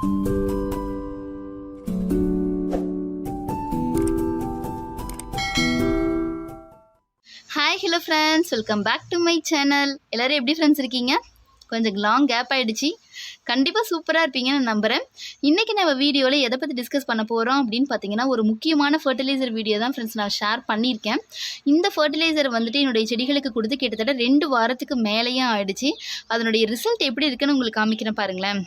Hi hello friends, welcome back to my channel. எல்லோரும் எப்படி friends இருக்கீங்க? கொஞ்சம் லாங் கேப் ஆகிடுச்சு. கண்டிப்பாக சூப்பராக இருப்பீங்கன்னு நான் நம்புகிறேன். இன்றைக்கி நம்ம வீடியோவில் எதை பற்றி டிஸ்கஸ் பண்ண போகிறோம் அப்படின்னு பார்த்தீங்கன்னா, ஒரு முக்கியமான ஃபர்டிலைசர் வீடியோ தான் ஃப்ரெண்ட்ஸ் நான் ஷேர் பண்ணியிருக்கேன். இந்த ஃபர்டிலைசர் வந்துட்டு என்னுடைய செடிகளுக்கு கொடுத்து கிட்டத்தட்ட 2 வாரத்துக்கு மேலேயும் ஆகிடுச்சு. அதனுடைய ரிசல்ட் எப்படி இருக்குன்னு உங்களுக்கு காமிக்கிறேன் பாருங்களேன்.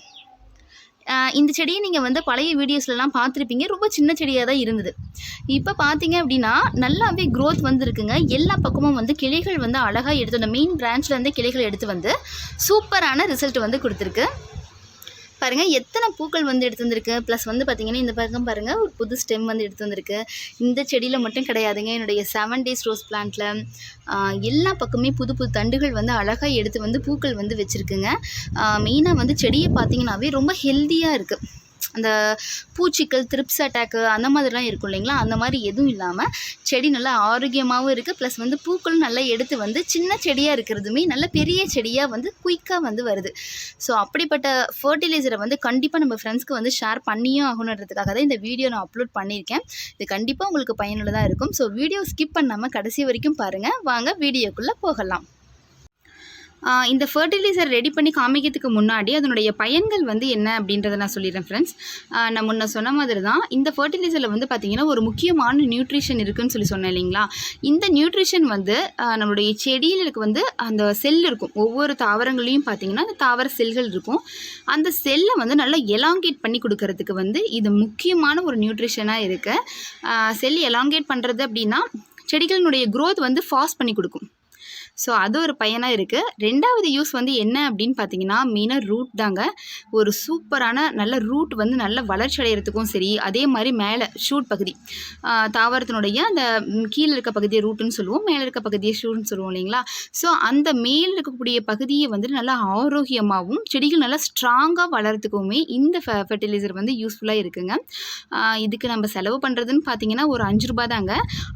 இந்த செடியை நீங்கள் வந்து பழைய வீடியோஸ்லலாம் பார்த்துருப்பீங்க. ரொம்ப சின்ன செடியாக தான் இருந்தது. இப்போ பார்த்தீங்க அப்படின்னா நல்லாவே க்ரோத் வந்துருக்குங்க. எல்லா பக்கமும் வந்து கிளைகள் வந்து அழகாக எடுத்து அந்த மெயின் பிரான்ச்லேருந்து கிளைகள் எடுத்து வந்து சூப்பரான ரிசல்ட் வந்து கொடுத்துருக்கு. பாருங்கள் எத்தனை பூக்கள் வந்து எடுத்து வந்திருக்கு. ப்ளஸ் வந்து பார்த்திங்கன்னா இந்த பக்கம் பாருங்கள் ஒரு புது ஸ்டெம் வந்து எடுத்து வந்திருக்கு. இந்த செடியில் மட்டும் கிடையாதுங்க, என்னுடைய 7 days ரோஸ் பிளான்ட்டில் எல்லா பக்கமே புது புது தண்டுகள் வந்து அழகாக எடுத்து வந்து பூக்கள் வந்து வச்சுருக்குங்க. மெயினாக வந்து செடியை பார்த்திங்கனாவே ரொம்ப ஹெல்த்தியாக இருக்குது. அந்த பூச்சிக்கள், த்ரிப்ஸ் அட்டாக்கு அந்த மாதிரிலாம் இருக்கும் இல்லைங்களா, அந்த மாதிரி எதுவும் இல்லாமல் செடி நல்லா ஆரோக்கியமாகவும் இருக்குது. ப்ளஸ் வந்து பூக்களும் நல்லா எடுத்து வந்து சின்ன செடியாக இருக்கிறதுமே நல்ல பெரிய செடியாக வந்து குயிக்காக வந்து வருது. ஸோ அப்படிப்பட்ட ஃபர்டிலைசரை வந்து கண்டிப்பாக நம்ம ஃப்ரெண்ட்ஸ்க்கு வந்து ஷேர் பண்ணியும் ஆகணுன்றதுக்காக தான் இந்த வீடியோ நான் அப்லோட் பண்ணியிருக்கேன். இது கண்டிப்பாக உங்களுக்கு பயனுள்ளதாக இருக்கும். ஸோ வீடியோ ஸ்கிப் பண்ணாமல் கடைசி வரைக்கும் பாருங்கள். வாங்க வீடியோக்குள்ளே போகலாம். இந்த ஃபர்டிலைசர் ரெடி பண்ணி காமிக்கிறதுக்கு முன்னாடி அதனுடைய பயன்கள் வந்து என்ன அப்படின்றத நான் சொல்லிடுறேன் ஃப்ரெண்ட்ஸ். நான் முன்ன சொன்ன மாதிரி தான் இந்த ஃபர்டிலைசரில் வந்து பார்த்திங்கன்னா ஒரு முக்கியமான நியூட்ரிஷன் இருக்குதுன்னு சொன்னேன் இல்லைங்களா. இந்த நியூட்ரிஷன் வந்து நம்மளுடைய செடிகளுக்கு வந்து அந்த செல் இருக்கும். ஒவ்வொரு தாவரங்களையும் பார்த்திங்கன்னா அந்த தாவர செல்கள் இருக்கும். அந்த செல்லை வந்து நல்லா எலாங்கேட் பண்ணி கொடுக்கறதுக்கு வந்து இது முக்கியமான ஒரு நியூட்ரிஷனாக இருக்குது. செல் எலாங்கேட் பண்ணுறது அப்படின்னா செடிகளினுடைய க்ரோத் வந்து ஃபாஸ்ட் பண்ணி கொடுக்கும். ஸோ அது ஒரு பயனாக இருக்குது. 2வது யூஸ் வந்து என்ன அப்படின்னு பார்த்தீங்கன்னா மெயினாக ரூட் தாங்க. ஒரு சூப்பரான நல்ல ரூட் வந்து நல்ல வளர்ச்சி அடைகிறதுக்கும் சரி, அதே மாதிரி மேலே ஷூட் பகுதி தாவரத்தினுடைய அந்த கீழே இருக்க பகுதியை ரூட்டுன்னு சொல்லுவோம், மேலே இருக்க பகுதியை ஷூட்னு சொல்லுவோம் இல்லைங்களா. ஸோ அந்த மேலே இருக்கக்கூடிய பகுதியை வந்து நல்லா ஆரோக்கியமாகவும் செடிகள் நல்லா ஸ்ட்ராங்காக வளர்கிறதுக்குமே இந்த ஃபர்டிலைசர் வந்து யூஸ்ஃபுல்லாக இருக்குங்க. இதுக்கு நம்ம செலவு பண்ணுறதுன்னு பார்த்தீங்கன்னா ஒரு 5 ரூபா தாங்க.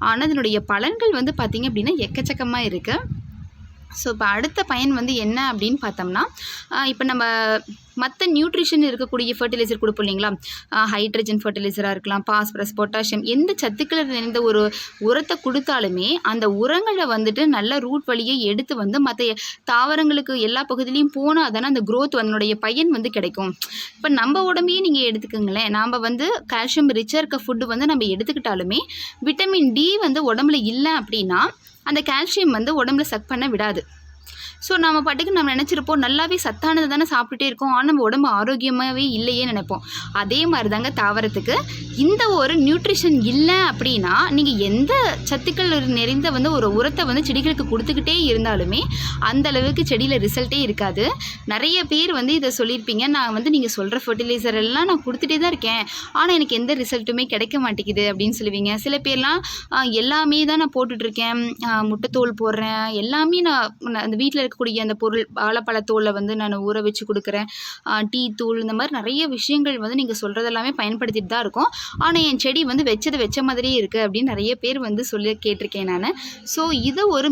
ஆனால் இதனுடைய பலன்கள் வந்து பார்த்திங்க அப்படின்னா எக்கச்சக்கமாக இருக்குது. ஸோ இப்போ அடுத்த பயன் வந்து என்ன அப்படின்னு பார்த்தோம்னா, இப்போ நம்ம மற்ற நியூட்ரிஷன் இருக்கக்கூடிய ஃபர்டிலைசர் கொடுப்போம் இல்லைங்களா, ஹைட்ரஜன் ஃபர்டிலைசராக இருக்கலாம், பாஸ்பரஸ், பொட்டாசியம், எந்த சத்துக்களை நிறைந்த ஒரு உரத்தை கொடுத்தாலுமே அந்த உரங்களை வந்துட்டு நல்ல ரூட் வழியை எடுத்து வந்து மற்ற தாவரங்களுக்கு எல்லா பகுதியிலையும் போனால் தானே அந்த க்ரோத் அதனுடைய பயன் வந்து கிடைக்கும். இப்போ நம்ம உடம்பையே நீங்கள் எடுத்துக்கோங்களேன், நாம் வந்து கால்சியம் ரிச்சாக இருக்க ஃபுட்டு வந்து நம்ம எடுத்துக்கிட்டாலுமே விட்டமின் டி வந்து உடம்புல இல்லை அப்படின்னா அந்த கால்சியம் வந்து உடம்புல சக் பண்ண விடாது. ஸோ நம்ம பாட்டுக்கு நம்ம நினச்சிருப்போம் நல்லாவே சத்தானது தானே சாப்பிட்டுட்டே இருக்கோம், ஆனால் நம்ம உடம்பு ஆரோக்கியமாகவே இல்லையே நினைப்போம். அதே மாதிரி தாங்க தாவரத்துக்கு இந்த ஒரு நியூட்ரிஷன் இல்லை அப்படின்னா நீங்கள் எந்த சத்துக்கள் நிறைந்த வந்து ஒரு உரத்தை வந்து செடிகளுக்கு கொடுத்துக்கிட்டே இருந்தாலுமே அந்த அளவுக்கு செடியில் ரிசல்ட்டே இருக்காது. நிறைய பேர் வந்து இதை சொல்லியிருப்பீங்க, நான் வந்து நீங்கள் சொல்கிற ஃபர்டிலைசர் எல்லாம் நான் கொடுத்துட்டே தான் இருக்கேன், ஆனால் எனக்கு எந்த ரிசல்ட்டுமே கிடைக்க மாட்டேங்குது அப்படின்னு சொல்லுவீங்க. சில பேர்லாம் எல்லாமே தான் நான் போட்டுட்ருக்கேன், முட்டைத்தோல் போடுறேன், எல்லாமே நான் அந்த வீட்டில் இருக்கக்கூடிய அந்த பொருள் வாழைப்பழத்தோலை வந்து நான் ஊற வச்சு கொடுக்குறேன், டீ தூள், இந்த மாதிரி நிறைய விஷயங்கள் வந்து நீங்கள் சொல்கிறதெல்லாமே பயன்படுத்திட்டு தான் இருக்கோம். ஆனால் என் செடி வந்து வச்ச மாதிரியே இருக்குது அப்படின்னு நிறைய பேர் வந்து சொல்லி கேட்டிருக்கேன் நான். ஸோ இது ஒரு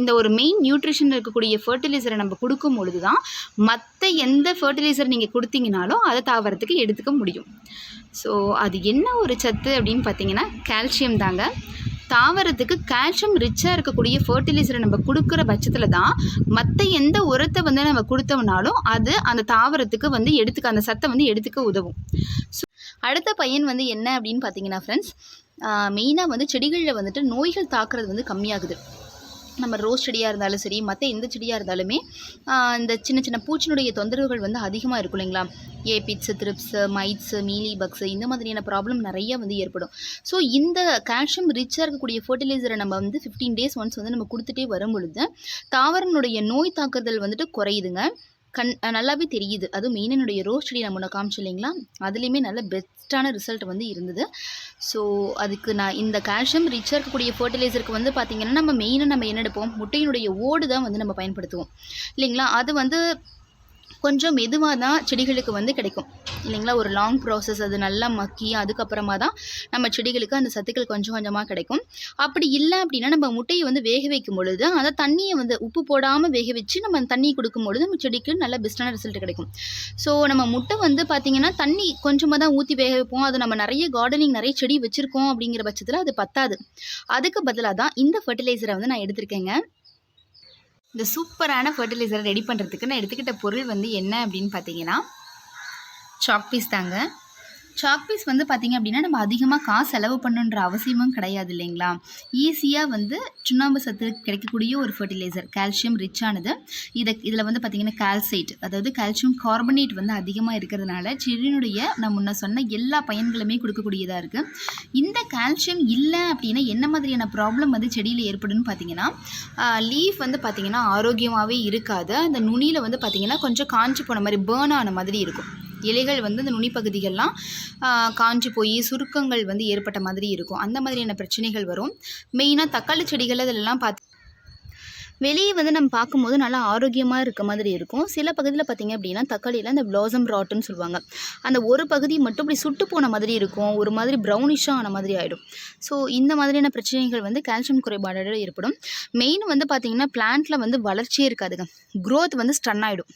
இந்த ஒரு மெயின் நியூட்ரிஷன் இருக்கக்கூடிய ஃபர்டிலைசரை நம்ம கொடுக்கும் பொழுது தான் மற்ற எந்த ஃபர்டிலைசர் நீங்கள் கொடுத்தீங்கனாலும் அதை தாவரத்துக்கு எடுத்துக்க முடியும். ஸோ அது என்ன ஒரு சத்து அப்படின்னு பார்த்தீங்கன்னா கால்சியம் தாங்க. தாவரத்துக்கு கால்சியம் ரிச்சாக இருக்கக்கூடிய ஃபர்டிலைசரை நம்ம கொடுக்குற பட்சத்தில் தான் மற்ற எந்த உரத்தை வந்து நம்ம கொடுத்தோம்னாலும் அது அந்த தாவரத்துக்கு வந்து அந்த சத்தை வந்து எடுத்துக்க உதவும். ஸோ அடுத்த பயன் வந்து என்ன அப்படின்னு பார்த்தீங்கன்னா ஃப்ரெண்ட்ஸ், மெயினாக வந்து செடிகளில் வந்துட்டு நோய்கள் தாக்குறது வந்து கம்மியாகுது. நம்ம ரோஸ் செடியாக இருந்தாலும் சரி, மற்ற எந்த செடியாக இருந்தாலுமே இந்த சின்ன சின்ன பூச்சினுடைய தொந்தரவுகள் வந்து அதிகமாக இருக்கும் இல்லைங்களா. ஏபிட்ஸு, த்ரிப்ஸு, மைட்ஸு, மீலி பக்ஸு, இந்த மாதிரியான ப்ராப்ளம் நிறைய வந்து ஏற்படும். ஸோ இந்த கால்சியம் ரிச்சாக இருக்கக்கூடிய ஃபர்டிலைசரை நம்ம வந்து 15 days ஒன்ஸ் வந்து நம்ம கொடுத்துட்டே வரும் பொழுது தாவரனுடைய நோய் தாக்குதல் வந்துட்டு குறையுதுங்க. நல்லாவே தெரியுது. அதுவும் மெயின் என்னுடைய ரோஸ் செடி நான் முன்ன காமிச்சு இல்லைங்களா, அதுலேயுமே நல்ல பெஸ்ட்டான ரிசல்ட் வந்து இருந்தது. ஸோ அதுக்கு நான் இந்த கால்சியம் ரிச்சாக இருக்கக்கூடிய ஃபர்டிலைசருக்கு வந்து பார்த்திங்கன்னா நம்ம என்ன எடுப்போம், முட்டையினுடைய ஓடு தான் வந்து நம்ம பயன்படுத்துவோம் இல்லைங்களா. அது வந்து கொஞ்சம் மெதுவாக தான் செடிகளுக்கு வந்து கிடைக்கும் இல்லைங்களா. ஒரு லாங் ப்ராசஸ், அது நல்லா மக்கி அதுக்கப்புறமா தான் நம்ம செடிகளுக்கு அந்த சத்துக்கள் கொஞ்சம் கொஞ்சமாக கிடைக்கும். அப்படி இல்லை அப்படின்னா நம்ம முட்டையை வந்து வேக வைக்கும் பொழுது அந்த தண்ணியை வந்து உப்பு போடாமல் வேக வச்சு நம்ம அந்த தண்ணி கொடுக்கும் பொழுது நம்ம செடிக்கு நல்ல பெஸ்ட்டான ரிசல்ட் கிடைக்கும். ஸோ நம்ம முட்டை வந்து பார்த்திங்கன்னா தண்ணி கொஞ்சமாக தான் ஊற்றி வேக வைப்போம். அது நம்ம நிறைய கார்டனிங் நிறைய செடி வச்சுருக்கோம் அப்படிங்கிற பட்சத்தில் அது பத்தாது. அதுக்கு பதிலாக தான் இந்த ஃபர்டிலைசரை வந்து நான் எடுத்திருக்கேங்க. இந்த சூப்பரான ஃபர்டிலைசரை ரெடி பண்ணுறதுக்கு நான் எடுத்துக்கிட்ட பொருள் வந்து என்ன அப்படின்னு பார்த்தீங்கன்னா சாக் பீஸ் தாங்க. சாக் பீஸ் வந்து பார்த்திங்க அப்படின்னா நம்ம அதிகமாக காசு செலவு பண்ணுன்ற அவசியமும் கிடையாது இல்லைங்களா. ஈஸியாக வந்து சுண்ணாம்பு சத்து கிடைக்கக்கூடிய ஒரு ஃபர்டிலைசர், கால்சியம் ரிச்சானது. இதில் வந்து பார்த்திங்கன்னா கால்சைட், அதாவது கால்சியம் கார்பனேட் வந்து அதிகமாக இருக்கிறதுனால செடியினுடைய நான் முன்ன சொன்ன எல்லா பயன்களுமே கொடுக்கக்கூடியதாக இருக்குது. இந்த கால்சியம் இல்லை அப்படின்னா என்ன மாதிரியான ப்ராப்ளம் வந்து செடியில் ஏற்படுன்னு பார்த்தீங்கன்னா, லீஃப் வந்து பார்த்திங்கன்னா ஆரோக்கியமாகவே இருக்காது. அந்த நுனியில் வந்து பார்த்திங்கன்னா கொஞ்சம் காஞ்சி போன மாதிரி பேர்ன் ஆன மாதிரி இருக்கும். இலைகள் வந்து அந்த நுனி பகுதிகள்லாம் காஞ்சி போய் சுருக்கங்கள் வந்து ஏற்பட்ட மாதிரி இருக்கும். அந்த மாதிரியான பிரச்சனைகள் வரும். மெயினாக தக்காளி செடிகள் அதிலெல்லாம் வெளியே வந்து நம்ம பார்க்கும்போது நல்லா ஆரோக்கியமாக இருக்க மாதிரி இருக்கும். சில பகுதியில் பார்த்திங்க அப்படின்னா தக்காளியில் அந்த ப்ளாசம் ராட்டுன்னு சொல்லுவாங்க. அந்த ஒரு பகுதி மட்டும் இப்படி சுட்டு போன மாதிரி இருக்கும், ஒரு மாதிரி ப்ரௌனிஷாக ஆன மாதிரி ஆகிடும். ஸோ இந்த மாதிரியான பிரச்சனைகள் வந்து கால்சியம் குறைபாடோட ஏற்படும். மெயின் வந்து பார்த்திங்கன்னா பிளான்ட்டில் வந்து வளர்ச்சியே இருக்காதுங்க, க்ரோத் வந்து ஸ்டன் ஆகிடும்.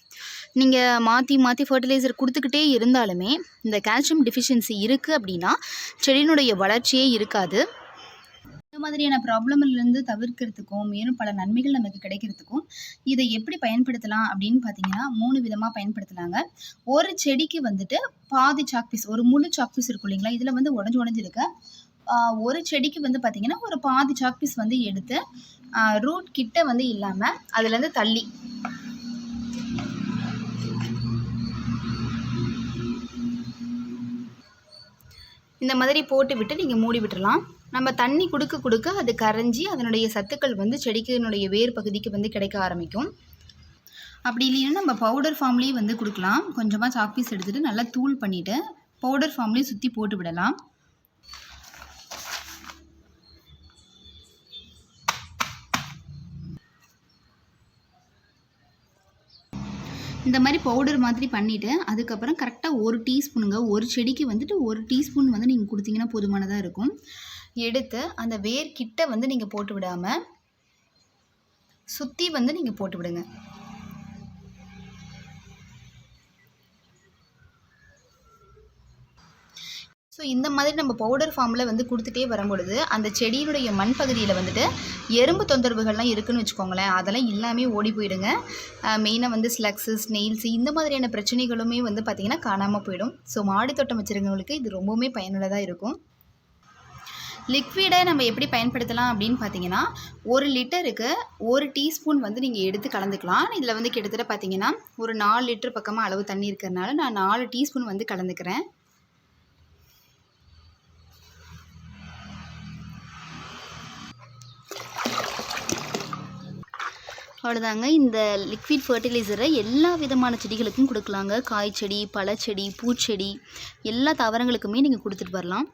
நீங்கள் மாற்றி மாற்றி ஃபர்டிலைசர் கொடுத்துக்கிட்டே இருந்தாலுமே இந்த கால்சியம் டெஃபிஷியன்சி இருக்குது அப்படின்னா செடியினுடைய வளர்ச்சியே இருக்காது. இந்த மாதிரியான ப்ராப்ளம்லேருந்து தவிர்க்கிறதுக்கும் மேலும் பல நன்மைகள் நமக்கு கிடைக்கிறதுக்கும் இதை எப்படி பயன்படுத்தலாம் அப்படின்னு பார்த்தீங்கன்னா 3 விதமாக பயன்படுத்தலாங்க. ஒரு செடிக்கு வந்துட்டு பாதி சாக் பீஸ், ஒரு முழு சாக் பீஸ் இருக்கும் இல்லைங்களா, இதில் வந்து உடஞ்சிருக்கு. ஒரு செடிக்கு வந்து பார்த்திங்கன்னா ஒரு பாதி சாக் பீஸ் வந்து எடுத்து ரூட் கிட்ட வந்து இல்லாமல் அதுலேருந்து தள்ளி இந்த மாதிரி போட்டு விட்டு நீங்கள் மூடி விட்டுறலாம். நம்ம தண்ணி கொடுக்க அது கரைஞ்சி அதனுடைய சத்துக்கள் வந்து செடிக்கினுடைய வேர் பகுதிக்கு வந்து கிடைக்க ஆரம்பிக்கும். அப்படி இல்லைன்னா நம்ம பவுடர் ஃபார்ம்லேயும் வந்து கொடுக்கலாம். கொஞ்சமாக சாக் பீஸ் எடுத்துகிட்டு நல்லா தூள் பண்ணிவிட்டு பவுடர் ஃபார்ம்லேயும் சுற்றி போட்டு விடலாம். இந்த மாதிரி பவுடர் மாதிரி பண்ணிவிட்டு அதுக்கப்புறம் கரெக்டாக 1 டீஸ்பூனுங்க, ஒரு செடிக்கு வந்துட்டு 1 டீஸ்பூன் வந்து நீங்கள் கொடுத்தீங்கன்னா போதுமானதாக இருக்கும். எடுத்து அந்த வேர் கிட்ட வந்து நீங்கள் போட்டு விடாமல் சுற்றி வந்து நீங்கள் போட்டு விடுங்க. ஸோ இந்த மாதிரி நம்ம பவுடர் ஃபார்மில் வந்து கொடுத்துட்டே வரும்பொழுது அந்த செடியினுடைய மண் பகுதியில் வந்துட்டு எறும்பு தொந்தரவுகள்லாம் இருக்குதுன்னு வச்சுக்கோங்களேன், அதெல்லாம் எல்லாமே ஓடி போயிடுங்க. மெயினாக வந்து ஸ்லக்ஸு, ஸ்னெயில்ஸு இந்த மாதிரியான பிரச்சனைகளுமே வந்து பார்த்திங்கன்னா காணாமல் போயிடும். ஸோ மாடி தோட்டம் வச்சுருக்கவங்களுக்கு இது ரொம்பவுமே பயனுள்ளதாக இருக்கும். லிக்விடை நம்ம எப்படி பயன்படுத்தலாம் அப்படின்னு பார்த்தீங்கன்னா 1 லிட்டருக்கு 1 டீஸ்பூன் வந்து நீங்கள் எடுத்து கலந்துக்கலாம். இதில் வந்து கிட்டத்தட்ட பார்த்தீங்கன்னா ஒரு 4 லிட்டர் பக்கமாக அளவு தண்ணி இருக்கிறதுனால நான் 4 டீஸ்பூன் வந்து கலந்துக்கிறேன். அவ்வளோதாங்க. இந்த லிக்விட் ஃபர்டிலைசரை எல்லா விதமான செடிகளுக்கும் கொடுக்கலாங்க. காய் செடி, பழச்செடி, பூச்செடி எல்லா தாவரங்களுக்குமே நீங்கள் கொடுத்துட்டு வரலாம்.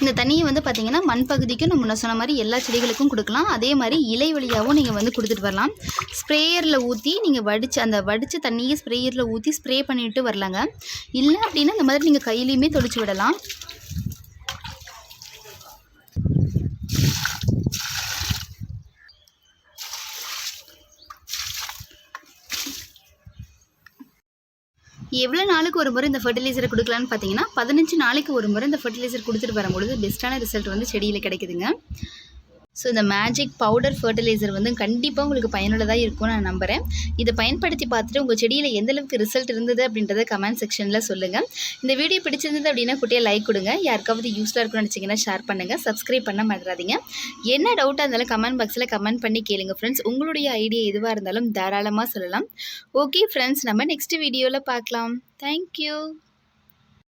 இந்த தண்ணியை வந்து பார்த்திங்கன்னா மண் பகுதிக்கும் நம்ம முன்ன சொன்ன மாதிரி எல்லா செடிகளுக்கும் கொடுக்கலாம். அதே மாதிரி இலை வழியாகவும் நீங்கள் வந்து கொடுத்துட்டு வரலாம். ஸ்ப்ரேயரில் ஊற்றி நீங்கள் வடித்த தண்ணியை ஸ்ப்ரேயரில் ஊற்றி ஸ்ப்ரே பண்ணிவிட்டு வரலாங்க. இல்லை அப்படின்னா இந்த மாதிரி நீங்கள் கையிலையுமே தொளிச்சு விடலாம். எவ்வளோ நாளுக்கு ஒரு முறை இந்த ஃபர்டிலைசரை கொடுக்கலான்னு பார்த்தீங்கன்னா 15 நாளைக்கு ஒரு முறை இந்த ஃபர்டிலைசர் கொடுத்துட்டு வரும்பொழுது பெஸ்ட்டான ரிசல்ட் வந்து செடியில் கிடைக்குதுங்க. ஸோ இந்த மேஜிக் பவுடர் ஃபர்டிலைசர் வந்து கண்டிப்பாக உங்களுக்கு பயனுள்ளதாக இருக்கும்னு நான் நம்புகிறேன். இதை பயன்படுத்தி பார்த்துட்டு உங்கள் செடியில் எந்தளவுக்கு ரிசல்ட் இருந்தது அப்படின்றத கமெண்ட் செக்ஷனில் சொல்லுங்கள். இந்த வீடியோ பிடிச்சிருந்தது அப்படின்னா குட்டியாக லைக் கொடுங்க. யாருக்காவது யூஸ்ஃபுல்லாக இருக்குன்னு நினச்சிங்கன்னா ஷேர் பண்ணுங்கள். சப்ஸ்கிரைப் பண்ண மறந்துடாதீங்க. என்ன டவுட்டாக இருந்தாலும் கமெண்ட் பாக்ஸில் கமெண்ட் பண்ணி கேளுங்க ஃப்ரெண்ட்ஸ். உங்களுடைய ஐடியா எதுவாக இருந்தாலும் தாராளமாக சொல்லலாம். ஓகே ஃப்ரெண்ட்ஸ், நம்ம நெக்ஸ்ட் வீடியோவில் பார்க்கலாம். தேங்க்யூ.